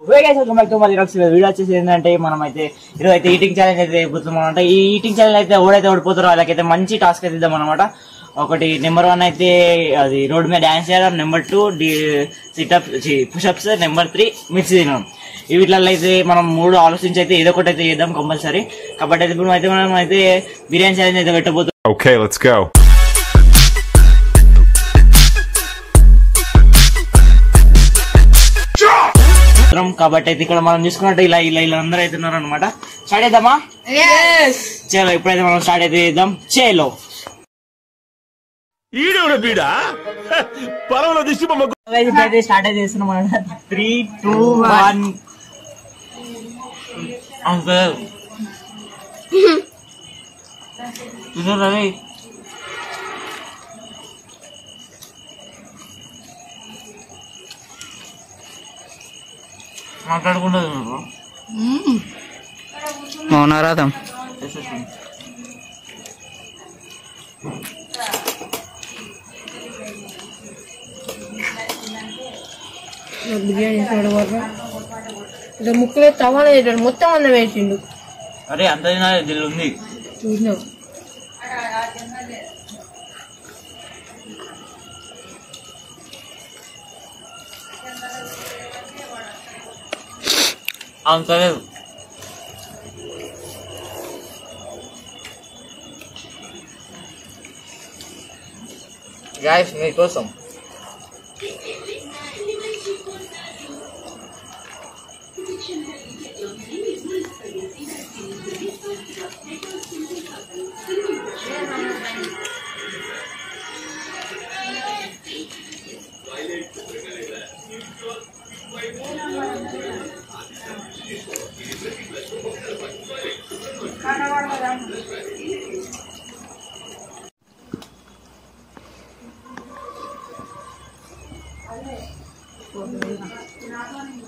Video వచ్చేసి ఏంటంటే మనం అయితే ఈరోజు అయితే ఈటింగ్ ఛాలెంజ్ అయితే అయిపోతున్నాం అనమాట. ఈ ఈటింగ్ ఛాలెంజ్ అయితే ఎవడైతే ఓడిపోతారో వాళ్ళకైతే మంచి టాస్క్ అయితే ఇద్దాం అనమాట. ఒకటి నెంబర్ 1 అయితే అది రోడ్ మీద డాన్స్ చేయడం, నెంబర్ 2 సిటప్ పుషప్స్, నెంబర్ 3 మిర్చి తినడం. వీటిలో అయితే మనం 3 ఆలోచించి అయితే ఏదో ఒకటి అయితే చేద్దాం కంపల్సరీ. కాబట్టి అయితే ఇప్పుడు అయితే మనం అయితే బిర్యానీ ఛాలెంజ్ అయితే పెట్టబోతున్నాం. Okay, let's go. కాబట్టి అయితే ఇక్కడ మనం చూసుకున్నట్టు ఇలా ఇలా ఇలా అందరూ అయితే ఉన్నారు అనమాట. స్టార్ట్ చేద్దామా? చలో ఇప్పుడైతే మనం స్టార్ట్ అయితే చేద్దాం. చేలో ఇప్పుడైతే స్టార్ట్ అయితే చేస్తున్నాం అనమాట. 3, 2, 1 రవి మాట్లాడుకుంటుంది మౌనారాధం. బిర్యానీ ఇట్లా ముక్కలు తవాలా వేసాడు, మొత్తం అన్నం వేసిండు. అరే అంత దిల్లు ఉంది చూసినావు. అంత లేదు. గాయ్స్ మీకోసం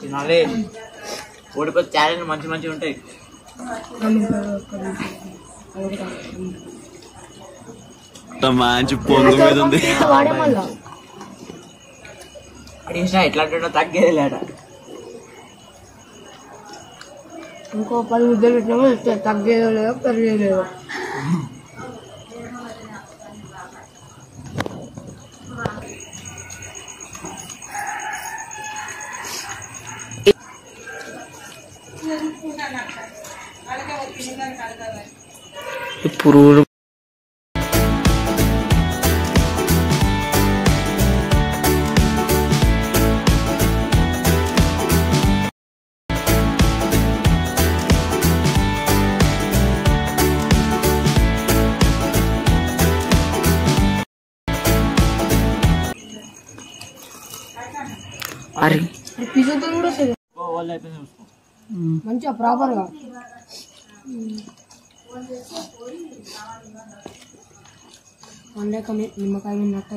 తినాలి. ఓడిపోతే ఛాలెంజ్ మంచి మంచిగా ఉంటాయి. మంచి పొంగు మీద ఉంది. ఎట్లా అంటున్నా తగ్గేది లేట. ఇంకో 10 ముద్దలు పెట్టినామో తగ్గేదో లేదో పెరిగేదో. పురుగు అరే పిజ్జాతో కూడా వస్తుంది మంచిగా ప్రాపర్ గా. వండాక నిమ్మకాయ విన్నట్టు.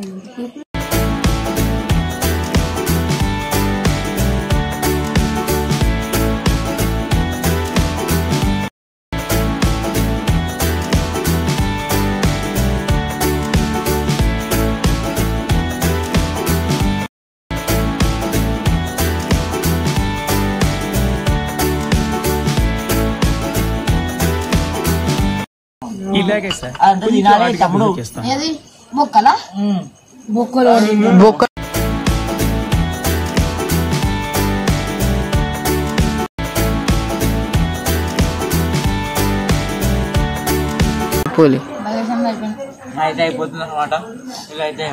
తమ్ముడు బొక్కలా బొక్కలు బొక్క పోలే అయితే అయిపోతుంది అనమాట. ఇలా అయితే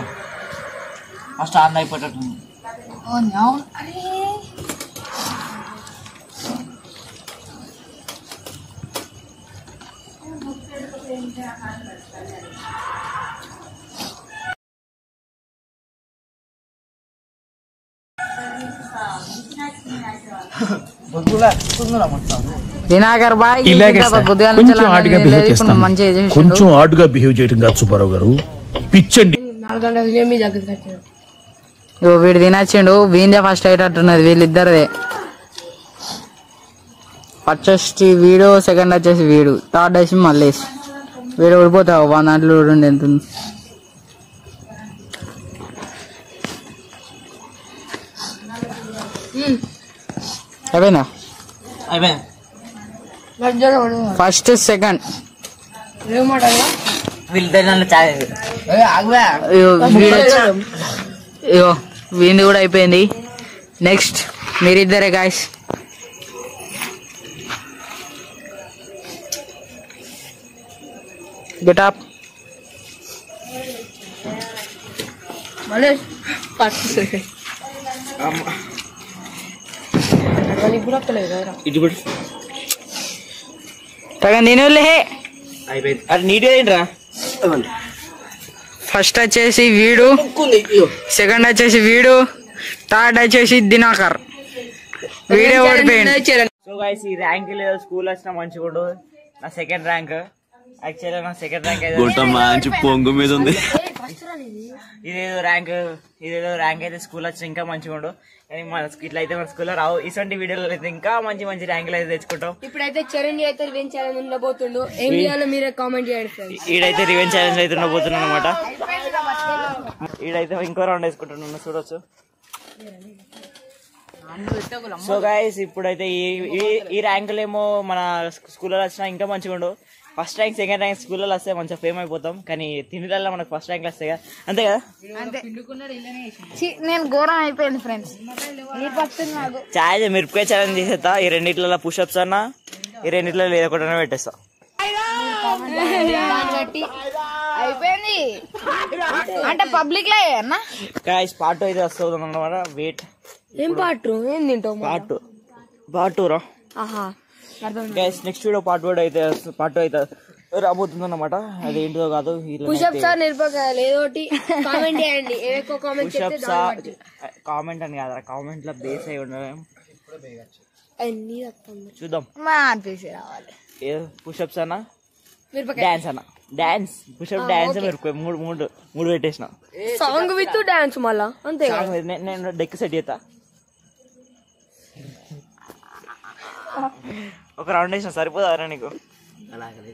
ఫస్ట్ ఆన్ అయిపోతుంది. దినాకర్ బాయ్ కొంచెం ఆడుగా బిహేవ్ చేయడం కాదు సుబ్బారావు గారు. పిచ్చండి. 4 గంటల వీడు తినచ్చిండు. వీందే ఫస్ట్ అయ్యేటట్టున్నది వీళ్ళిద్దరిదే. ఫస్ట్ వీడు, సెకండ్ వచ్చేసి వీడు, థర్డ్ వచ్చి మళ్ళీ వీడు ఓడిపోతావు. 1 దాంట్లో ఎంత అయిపోయిందా? అయిపోయింది. ఫస్ట్ సెకండ్ వీళ్ళిద్దరు నన్ను ఛాలెంజ్. అయ్యో వీంది కూడా అయిపోయింది. నెక్స్ట్ మీరిద్దరే గాయస్. Get up. ఇప్పుడు నేను అయిపోయింది. అది నీట్గా ఏంట్రా. ఫస్ట్ వచ్చేసి వీడు, సెకండ్ వచ్చేసి వీడు, థర్డ్ వచ్చేసి దినాకర్. వీడియో ఓడిపోయింది. సో గైస్ ఈ ర్యాంక్ లేదు, స్కూల్ వచ్చిన మంచిగుండు. నా సెకండ్ ర్యాంక్, యాక్చువల్గా నా సెకండ్ ర్యాంక్ అయితే గుంట మంచి పొంగు మీద ఉంది. ఇదేదో ర్యాంక్ అయితే స్కూల్ వచ్చిన ఇంకా మంచిగుండు. కానీ మన ఇట్లా అయితే మన స్కూల్లో రావు. ఇటువంటి వీడియోలో అయితే ఇంకా మంచి మంచి ర్యాంకులు అయితే తెచ్చుకుంటాం. ఇప్పుడైతే చరణ్ అయితే రివెంజ్ ఛాలెంజ్ ఉండబోతుండు. ఏం చేయాలో మీరే కామెంట్ చేయండి. ఈడైతే రివెంజ్ ఛాలెంజ్ అయితే ఉండబోతున్నాను అనమాట. ఈడైతే ఇంకో రౌండ్ వేసుకుంటున్నాను, చూడొచ్చు. సో గైస్ ఇప్పుడైతే ఈ ర్యాంకులు ఏమో మన స్కూల్లో వచ్చినా ఇంకా మంచిగా ఉండు. ఫస్ట్ ర్యాంక్ సెకండ్ ర్యాంక్ స్కూల్లో వస్తే మంచిగా ఫేమ్ అయిపోతాం. కానీ తిండిలో మనకు ఫస్ట్ ర్యాంక్ వస్తాయి కదా, అంతే కదా. నేను ఘోరం అయిపోయింది ఫ్రెండ్స్. ఛాలెంజ్ మిరపకాయ ఛాలెంజ్ చేసేస్తా. ఈ రెండిట్లలో పుషప్స్ అన్నా, ఈ రెండిట్లో లేదొకటన్నా పెట్టేస్తా. అయిపోయింది అంటే పబ్లిక్ లో గైస్ పార్ట్ అయితే వస్తుంది అన్నమాట. వెయిట్, ఏం పాటు ఏం తింటావు? పార్ట్ 2 రా. గైస్ నెక్స్ట్ వీడియో పార్ట్ 2 అయితే రాబోతుంది అన్నమాట. అది ఏంటో కాదు, కామెంట్ అని కాదు, కామెంట్ లో బేస్ అయి ఉండడం చూద్దాం. పుషప్స్ అన్నా, డాన్స్ అన్నా. డాన్స్, పుషప్, డాన్స్ మూడు పెట్టేసిన. సాంగ్ విత్ డాన్స్ మళ్ళా అంతే. నేను డెక్ సెట్ చేస్తా. ఒక రౌండ్ వేసిన సరిపోదా నీకు? అలాగే